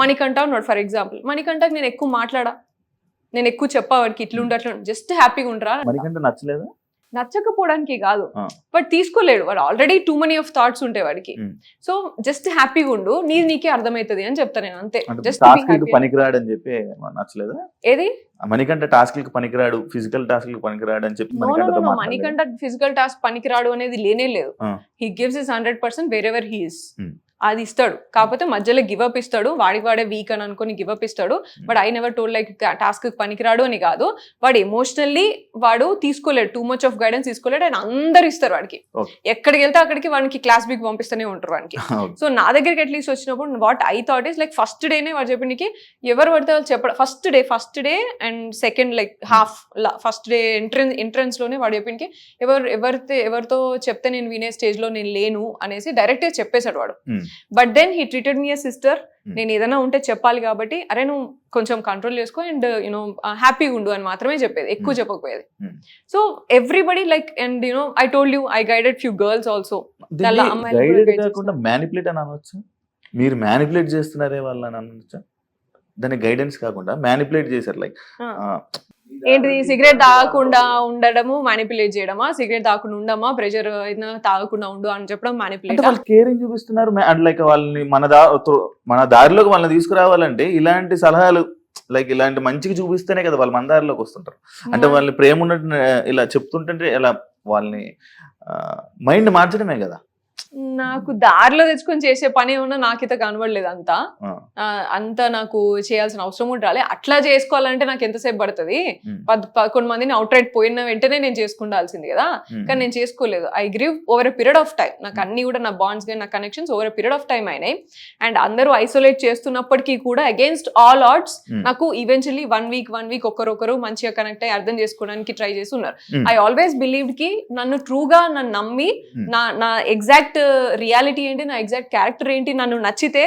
మణికంఠ ఉన్నాడు for example, మణికంఠకి నేను ఎక్కువ మాట్లాడా, నేను ఎక్కువ చెప్పా వాడికి ఇట్లుండి అట్లా జస్ట్ హ్యాపీగా ఉండరా. మణికంఠ నచ్చలేదు, నచ్చకపోవడానికి కాదు, బట్ తీసుకోలేడు వాడు, already two money of thoughts ఉంటాయి వాడికి. సో జస్ట్ హ్యాపీగా ఉండు, నీకే అర్థమవుతుంది అని చెప్తా నేను, అంతే. జస్ట్ పనికిరాడు అని చెప్పి నచ్చలేదు. ఏది మణికంఠ టాస్క్ కి పనికిరాడు, ఫిజికల్ టాస్క్ కి పనికిరాడు అని చెప్పి మణికంఠ ఫిజికల్ టాస్క్ పనికిరాడు అనేది లేనే లేదు. He gives his 100% wear ever he is. అది ఇస్తాడు, కాకపోతే మధ్యలో గివప్ ఇస్తాడు, వాడే వీక్ అని అనుకుని గివప్ ఇస్తాడు. But I never told like task పనికిరాడు అని కాదు, వాడు ఎమోషనల్లీ వాడు తీసుకోలేడు, టూ మచ్ ఆఫ్ గైడెన్స్ తీసుకోలేడు. అండ్ అందరు ఇస్తారు వాడికి, ఎక్కడికి వెళ్తే అక్కడికి వాడికి క్లాస్ బిక్ పంపిస్తూనే ఉంటారు వాడికి. సో నా దగ్గరికి అట్లీస్ట్ వచ్చినప్పుడు what I thought is like first డేనే వాడు చెప్పడానికి ఎవరు పడితే వాళ్ళు చెప్పడం, first day and second like half first day entrance లోనే వాడు చెప్పడానికి ఎవరితో చెప్తే నేను వినే స్టేజ్ లో నేను లేను అనేసి డైరెక్ట్ గా చెప్పేశాడు వాడు. But then he treated me a sister. నేను ఏదైనా ఉంటే చెప్పాలి కాబట్టి, అరే నువ్వు కొంచెం కంట్రోల్ చేసుకో అండ్ యూనో హ్యాపీగా ఉండు అని మాత్రమే చెప్పేది, ఎక్కువ చెప్పకపోయేది. So everybody like, and you know I told you I guided few girls also. Manipulate అని అనొచ్చు, మీరు మ్యానిపులేట్ చేస్తున్నారే వాళ్ళని అనొచ్చా? దాన్ని గైడెన్స్ కాకుండా మ్యానిపులేట్ చేశారు, లైక్ ఏంటిది సిగరెట్ తాగకుండా ఉండడము మ్యానిపులేట్ చేయడమా, సిగరెట్ తాగకుండా ఉండమా, ప్రెషర్ తాగకుండా ఉండు అని చెప్పడం మ్యానిపులేట్. వాళ్ళు కేరింగ్ చూపిస్తున్నారు, లైక్ వాళ్ళని మన దారిలోకి వాళ్ళని తీసుకురావాలంటే ఇలాంటి సలహాలు, లైక్ ఇలాంటి మంచిగా చూపిస్తేనే కదా వాళ్ళు మన దారిలోకి వస్తుంటారు. అంటే వాళ్ళని ప్రేమ ఉన్నట్టు ఇలా చెప్తుంటే ఇలా వాళ్ళని మైండ్ మార్చడమే కదా. నాకు దారిలో తెచ్చుకొని చేసే పని ఏమన్నా నాకైతే కనబడలేదు, అంత నాకు చేయాల్సిన అవసరం కూడా రాలే. అట్లా చేసుకోవాలంటే నాకు ఎంతసేపు పడుతుంది, 11 మందిని అవుట్ రైట్ పోయిన వెంటనే నేను చేసుకుండాల్సింది కదా, కానీ నేను చేసుకోలేదు. I grieve over a period of time. నాకు అన్ని కూడా నా బాండ్స్ కానీ నా connections over a period of time అయినాయి. అండ్ అందరూ ఐసోలేట్ చేస్తున్నప్పటికీ కూడా అగేన్స్ట్ ఆల్ ఆడ్స్ నాకు ఈవెన్చువల్లీ వన్ వీక్ ఒకరొకరు మంచిగా కనెక్ట్ అయ్యి అర్థం చేసుకోవడానికి ట్రై చేసి ఉన్నారు. ఐ ఆల్వేస్ బిలీవ్డ్ కి నన్ను ట్రూగా నన్ను నమ్మి నా ఎగ్జాక్ట్ రియాలిటీ ఏంటి, నా ఎగ్జాక్ట్ క్యారెక్టర్ ఏంటి, నన్ను నచ్చితే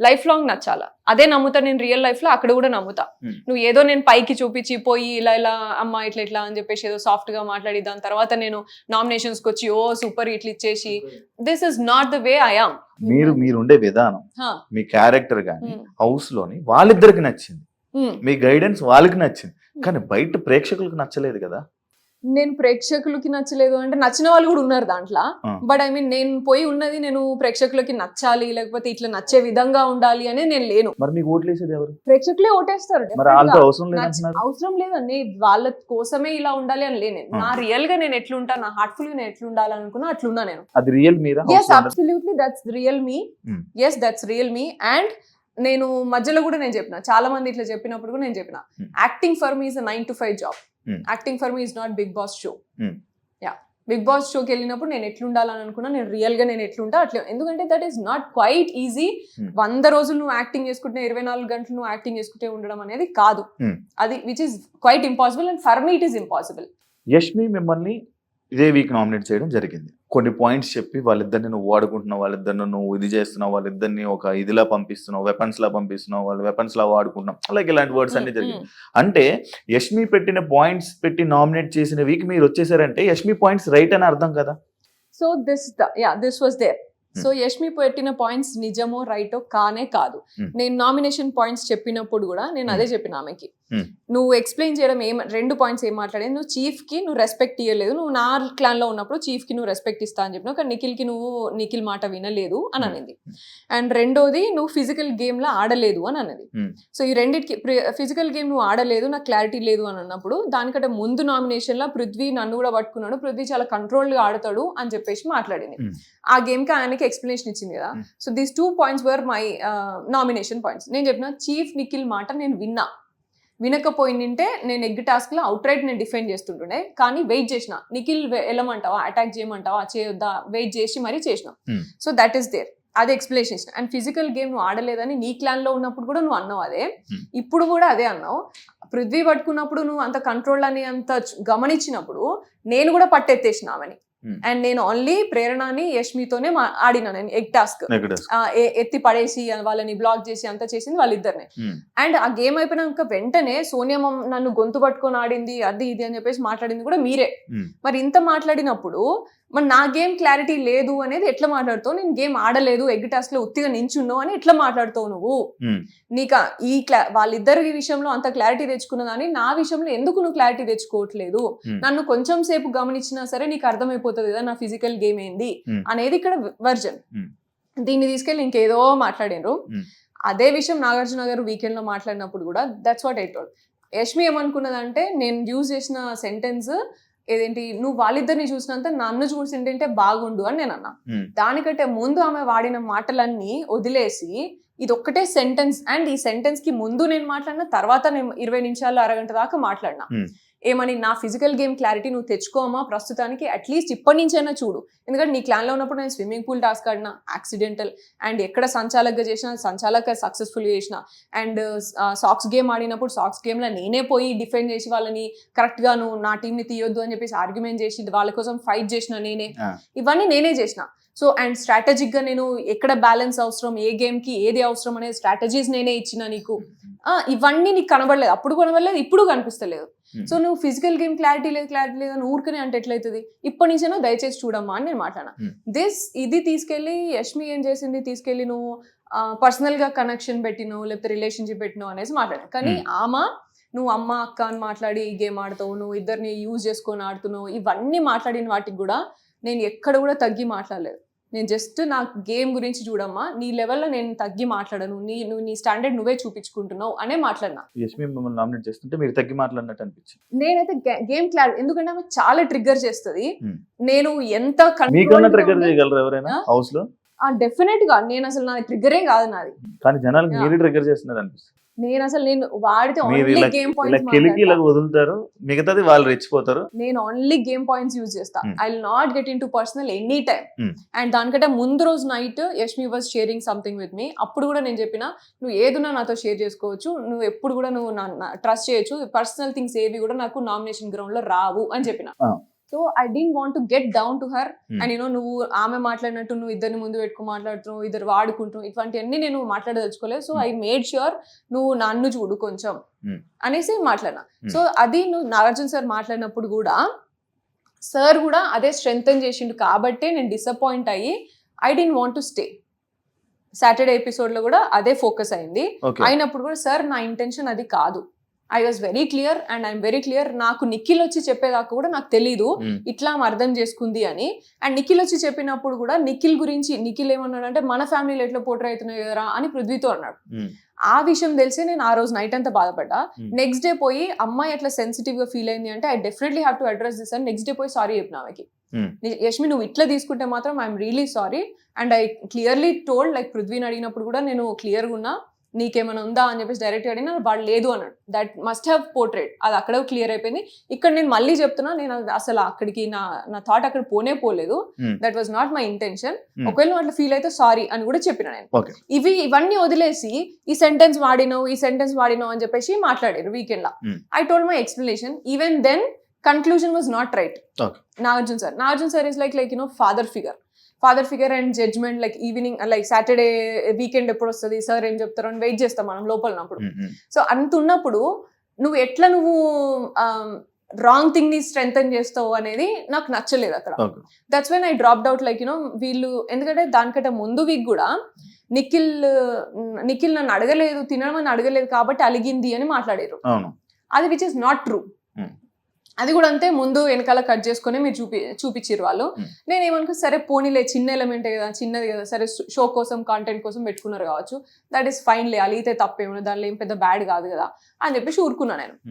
లైఫ్ లాంగ్ నచ్చాలా, అదే నమ్ముతా నేను రియల్ లైఫ్ లో. అక్కడ కూడా నమ్ముతా. నువ్వు ఏదో నేను పైకి చూపించి పోయి ఇలా అమ్మ ఇట్లా అని చెప్పేసి ఏదో సాఫ్ట్ గా మాట్లాడి దాని తర్వాత నేను నామినేషన్స్ కి వచ్చి ఓ సూపర్ ఇట్లా ఇచ్చేసి, this is not the way I am. మీరు ఉండే విధానం, మీ క్యారెక్టర్ గానీ హౌస్ లోని వాళ్ళిద్దరికి నచ్చింది, మీ గైడెన్స్ వాళ్ళకి నచ్చింది, కానీ బయట ప్రేక్షకులకు నచ్చలేదు కదా. నేను ప్రేక్షకులకి నచ్చలేదు అంటే నచ్చిన వాళ్ళు కూడా ఉన్నారు దాంట్లో, బట్ ఐ మీన్ నేను పోయి ఉన్నది నేను ప్రేక్షకులకి నచ్చాలి లేకపోతే ఇట్లా నచ్చే విధంగా ఉండాలి అనేది నేను లేను. మరి మీకు ఓట్లేసేది ఎవరు? ప్రేక్షకులే ఓటేస్తారు. అవసరం లేదండి, వాళ్ళ కోసమే ఇలా ఉండాలి అని లేను. నా రియల్ గా నేను ఎట్లుంటా, నా హార్ట్ఫుల్ గా నేను ఎట్లుండాలి అనుకున్నా అట్లున్నా నేను. అది real Meera? yes absolutely that's real me. yes that's real me. and నేను మధ్యలో కూడా నేను చెప్పిన, చాలా మంది ఇట్లా చెప్పినప్పుడు కూడా నేను చెప్పిన, acting for me is a 9 to 5 job. Acting for me is not Bigg Boss show. Yeah, Bigg Boss షోకి వెళ్ళినప్పుడు నేను ఎట్లుండాలని అనుకున్నా, నేను రియల్ గా నేను ఎట్లుంటా అట్లా. ఎందుకంటే that is not quiet easy. 100 రోజులు నువ్వు యాక్టింగ్ చేసుకుంటే 24 గంటలు నువ్వు యాక్టింగ్ చేసుకుంటే ఉండడం అనేది కాదు, అది which is quite impossible. And for me it is impossible. Yashmi మిమ్మల్ని ఇదే వీక్ నామినేట్ చేయడం జరిగింది. కొన్ని పాయింట్స్ చెప్పి వాళ్ళిద్దరిని నువ్వు వాడుకుంటున్నావు, వాళ్ళిద్దరిని నువ్వు ఇది చేస్తున్నావు, వాళ్ళిద్దరిని ఒక ఇదిలా పంపిస్తున్నావు, వెపన్స్ లా పంపిస్తున్నావు, వాళ్ళు వెపన్స్ లా వాడుకుంటున్నావు, అలాగే ఇలాంటి వర్డ్స్ అన్ని జరిగింది. అంటే యష్మి పెట్టిన పాయింట్స్ పెట్టి నామినేట్ చేసిన వీక్ మీరు వచ్చేసారంటే యష్మి పాయింట్స్ రైట్ అని అర్థం కదా. So this was there. So Yashmi పెట్టిన పాయింట్స్ నిజమో రైటో కానే కాదు. నేను నామినేషన్ పాయింట్స్ చెప్పినప్పుడు కూడా నేను అదే చెప్పిన ఆమెకి, నువ్వు ఎక్స్ప్లెయిన్ చేయడం 2 పాయింట్స్ ఏం మాట్లాడేది, నువ్వు చీఫ్ కి నువ్వు రెస్పెక్ట్ ఇవ్వలేదు, నువ్వు నా క్లాన్ లో ఉన్నప్పుడు చీఫ్ కి నువ్వు రెస్పెక్ట్ ఇస్తా అని చెప్పినావు, కానీ నిఖిల్ మాట వినలేదు అని అనేది. అండ్ రెండోది నువ్వు ఫిజికల్ గేమ్ లా ఆడలేదు అని అన్నది. సో ఈ రెండింటికి ఫిజికల్ గేమ్ నువ్వు ఆడలేదు, నాకు క్లారిటీ లేదు అని అన్నప్పుడు, దానికంటే ముందు నామినేషన్ లో పృథ్వీ నన్ను కూడా పట్టుకున్నాడు, పృథ్వీ చాలా కంట్రోల్ గా ఆడతాడు అని చెప్పేసి మాట్లాడింది. ఆ గేమ్ కి ఆయనకి ఎక్స్ప్లెనేషన్ ఇచ్చింది కదా. So these 2 points were my nomination points. నేను చెప్పిన చీఫ్ నిఖిల్ మాట నేను వినకపోయిందంటే నేను ఎగ్ టాస్క్ లో అవుట్ రైట్ నేను డిఫెండ్ చేస్తుంటుండే, కానీ వెయిట్ చేసిన, నిఖిల్ వెళ్ళమంటావా, అటాక్ చేయమంటావా, చేయొద్దా, వెయిట్ చేసి మరీ చేసిన. సో దట్ ఈస్ దేర్, అది ఎక్స్ప్లెనేషన్ ఇచ్చిన. అండ్ ఫిజికల్ గేమ్ నువ్వు ఆడలేదని నీ క్లాన్ లో ఉన్నప్పుడు కూడా నువ్వు అన్నావు అదే, ఇప్పుడు కూడా అదే అన్నావు. పృథ్వీ పట్టుకున్నప్పుడు నువ్వు అంత కంట్రోల్ అని అంత గమనించినప్పుడు నేను కూడా పట్టెత్తేసిన ఆమెని. అండ్ నేను ఓన్లీ ప్రేరణని యష్మితోనే ఆడినా, నేను ఎగ్ టాస్క్ ఎత్తి పడేసి వాళ్ళని బ్లాక్ చేసి అంతా చేసింది వాళ్ళిద్దరినే. అండ్ ఆ గేమ్ అయిపోయినాక వెంటనే సోనియా నన్ను గొంతు పట్టుకొని ఆడింది, అది ఇది అని చెప్పేసి మాట్లాడింది కూడా మీరే. మరి ఇంత మాట్లాడినప్పుడు మరి నా గేమ్ క్లారిటీ లేదు అనేది ఎట్లా మాట్లాడుతావు? నేను గేమ్ ఆడలేదు, ఎగ్ టాస్క్ లో ఉత్తిగా నించున్నావు అని ఎట్లా మాట్లాడుతావు నువ్వు? నీకు వాళ్ళిద్దరి విషయంలో అంత క్లారిటీ తెచ్చుకున్నదాన్ని నా విషయంలో ఎందుకు నువ్వు క్లారిటీ తెచ్చుకోవట్లేదు? నన్ను కొంచెం సేపు గమనించినా సరే నీకు అర్థమైపోతుంది కదా నా ఫిజికల్ గేమ్ ఏంది అనేది ఇక్కడ వర్జన్. దీన్ని తీసుకెళ్ళి ఇంకేదో మాట్లాడారు. అదే విషయం నాగార్జున గారు వీకెండ్ లో మాట్లాడినప్పుడు కూడా that's what I told. Yashmi ఏమనుకున్నదంటే నేను యూజ్ చేసిన సెంటెన్స్ ఏదేంటి, నువ్వు వాళ్ళిద్దరిని చూసినంత నన్ను చూసింటే బాగుండు అని నేను అన్నా. దానికంటే ముందు ఆమె వాడిన మాటలన్నీ వదిలేసి ఇది ఒక్కటే సెంటెన్స్, అండ్ ఈ సెంటెన్స్ కి ముందు నేను మాట్లాడిన, తర్వాత నేను 20 నిమిషాలు అరగంట దాకా మాట్లాడినా. ఏమని, నా ఫిజికల్ గేమ్ క్లారిటీ నువ్వు తెచ్చుకోమా ప్రస్తుతానికి, అట్లీస్ట్ ఇప్పటి నుంచైనా చూడు. ఎందుకంటే నీ క్లాన్లో ఉన్నప్పుడు నేను స్విమ్మింగ్ పూల్ టాస్క్ ఆడినా యాక్సిడెంటల్, అండ్ ఎక్కడ సంచాలకగా చేసిన సంచాలక సక్సెస్ఫుల్గా చేసిన, అండ్ సాక్స్ గేమ్ ఆడినప్పుడు సాక్స్ గేమ్లో నేనే పోయి డిఫెండ్ చేసి వాళ్ళని కరెక్ట్గా నువ్వు నా టీంని తీయొద్దు అని చెప్పేసి ఆర్గ్యుమెంట్ చేసి వాళ్ళ కోసం ఫైట్ చేసిన నేనే, ఇవన్నీ నేనే చేసిన. సో అండ్ స్ట్రాటజిక్గా నేను ఎక్కడ బ్యాలెన్స్ అవసరం, ఏ గేమ్కి ఏది అవసరం అనే స్ట్రాటజీస్ నేనే ఇచ్చిన నీకు. ఇవన్నీ నీకు కనబడలేదు, అప్పుడు కనబడలేదు, ఇప్పుడు కనిపిస్తలేదు. సో నువ్వు ఫిజికల్ గేమ్ క్లారిటీ లేదు అని ఊరికనే అంటే ఎట్లయితుంది? ఇప్పటి నుంచైనా దయచేసి చూడమ్మా అని నేను మాట్లాడినా. ఇది తీసుకెళ్ళి యష్మి ఏం చేసింది, తీసుకెళ్ళి నువ్వు పర్సనల్ గా కనెక్షన్ పెట్టినావు లేకపోతే రిలేషన్షిప్ పెట్టినావు అనేసి మాట్లాడా. కానీ ఆమె నువ్వు అమ్మ అక్క అని మాట్లాడి ఈ గేమ్ ఆడతావు, నువ్వు ఇద్దరిని యూజ్ చేసుకొని ఆడుతున్నావు, ఇవన్నీ మాట్లాడిన వాటికి కూడా నేను ఎక్కడ కూడా తగ్గి మాట్లాడలేదు. నేను జస్ట్ నా గేమ్ గురించి చూడమ్మా, నీ లెవెల్లో నేను తగ్గి మాట్లాడను, నువ్వు నీ స్టాండర్డ్ నువ్వే చూపించుకుంటున్నావు అనే మాట్లాడినా. యష్మి మిమ్మల్ని నామినేట్ చేస్తుంటే మీరు తగ్గి మాట్లాడినట్టు అనిపించింది. నేనైతే గేమ్ క్లారిటీ, ఎందుకంటే ఆమె చాలా ట్రిగ్గర్ చేస్తుంది. నేను ఎంత ట్రిగ్గర్ చేయగలరు ఎవరైనా హౌస్ లో? డెఫినెట్ గా నేను అసలు నా ట్రిగ్గరే కాదు నాది, కానీ జనాలకు మీరే ట్రిగ్గర్ చేస్తున్నారు అనిపిస్తుంది. నేను వాడితే ఓన్లీ గేమ్ పాయింట్స్ వదులుతారు, మిగతాది వాళ్ళు రెచ్చిపోతారు. నేను ఓన్లీ గేమ్ పాయింట్స్ యూజ్ చేస్తా. I will not get into personal any time. And దానికంటే ముందు రోజు night Yashmi was sharing something with me. అప్పుడు కూడా నేను చెప్పిన, నువ్వు ఏదున్నా నాతో షేర్ చేసుకోవచ్చు, నువ్వు ఎప్పుడు కూడా నువ్వు ట్రస్ట్ చేయొచ్చు, పర్సనల్ థింగ్స్ ఏవి కూడా నాకు నామినేషన్ గ్రౌండ్ లో రావు అని చెప్పిన. So I don't want to get down to her and నువ్వు ఆమె మాట్లాడినట్టు నువ్వు ఇద్దరిని ముందు పెట్టుకుని మాట్లాడుతున్నావు, ఇద్దరు వాడుకుంటున్నావు, ఇటువంటివన్నీ నేను మాట్లాడదలుచుకోలేదు. సో ఐ మేడ్ ష్యూర్ నువ్వు నన్ను చూడు కొంచెం అనేసి మాట్లాడినా. సో అది నువ్వు నాగార్జున సార్ మాట్లాడినప్పుడు కూడా సార్ కూడా అదే స్ట్రెంగ్తన్ చేసిండు కాబట్టే నేను డిసప్పాయింట్ అయ్యి I don't want to stay. Saturday episode లో కూడా అదే ఫోకస్ అయింది. అయినప్పుడు కూడా సార్ నా ఇంటెన్షన్ అది కాదు, I was very clear and I'm very clear. నాకు నిఖిల్ వచ్చి చెప్పేదాకా కూడా నాకు తెలీదు ఇట్లా అర్థం చేసుకుంది అని. అండ్ నిఖిల్ వచ్చి చెప్పినప్పుడు కూడా నిఖిల్ గురించి నిఖిల్ ఏమన్నాడు అంటే, మన ఫ్యామిలీలో ఎట్లా పోర్ట్రే అవుతున్నాయి కదరా అని పృథ్వీతో అన్నాడు. ఆ విషయం తెలిసి నేను ఆ రోజు నైట్ అంతా బాధపడ్డా. నెక్స్ట్ డే పోయి అమ్మాయి ఎట్లా సెన్సిటివ్ గా ఫీల్ అయింది అంటే, I definitely have to address this అని నెక్స్ట్ డే పోయి సారీ చెప్పిన ఆమెకి. యష్మి నువ్వు ఇట్లా తీసుకుంటే మాత్రం I'm really sorry and I clearly told, like పృథ్వీని అడిగినప్పుడు కూడా నేను క్లియర్గా ఉన్నా, నీకేమైనా ఉందా అని చెప్పేసి డైరెక్ట్ అడిగినా వాడు లేదు అన్నాడు. దట్ మస్ట్ హ్యావ్ పోర్ట్రేట్, అది అక్కడ క్లియర్ అయిపోయింది. ఇక్కడ నేను మళ్ళీ చెప్తున్నా, నేను అసలు అక్కడికి నా థాట్ అక్కడ పోలేదు. That was not my intention. ఒకవేళ నువ్వు అట్లా ఫీల్ అయితే సారీ అని కూడా చెప్పిన నేను. ఇవన్నీ వదిలేసి ఈ సెంటెన్స్ వాడినావు అని చెప్పేసి మాట్లాడారు వీకెండ్ లా. I told my explanation. Even then conclusion was not right. Nagarjuna sir is like father figure and judgement, like evening like Saturday weekend ఎప్పుడు వస్తుంది సార్ ఏం చెప్తారు అని వెయిట్ చేస్తాం మనం లోపల ఉన్నప్పుడు. సో అంత ఉన్నప్పుడు నువ్వు ఎట్లా రాంగ్ థింగ్ ని స్ట్రెంగ్తన్ చేస్తావు అనేది నాకు నచ్చలేదు అక్కడ. That's when I dropped out. Like వీళ్ళు, ఎందుకంటే దానికంటే ముందు వీక్ కూడా నిఖిల్ నన్ను అడగలేదు, తినడం అని అడగలేదు కాబట్టి అలిగింది అని మాట్లాడారు. అది విచ్ ఇస్ నాట్ ట్రూ. అది కూడా అంతే, ముందు వెనకాల కట్ చేసుకుని మీరు చూపించారు వాళ్ళు. నేనేమనుకో సరే పోనీలే, చిన్న ఎలిమెంటే కదా, చిన్నది కదా, సరే షో కోసం కాంటెంట్ కోసం పెట్టుకున్నారు కావచ్చు, దట్ ఈస్ ఫైన్ లే, అలిగితే తప్పేమో, దానిలో ఏం పెద్ద బ్యాడ్ కాదు కదా అని చెప్పేసి ఊరుకున్నా నేను.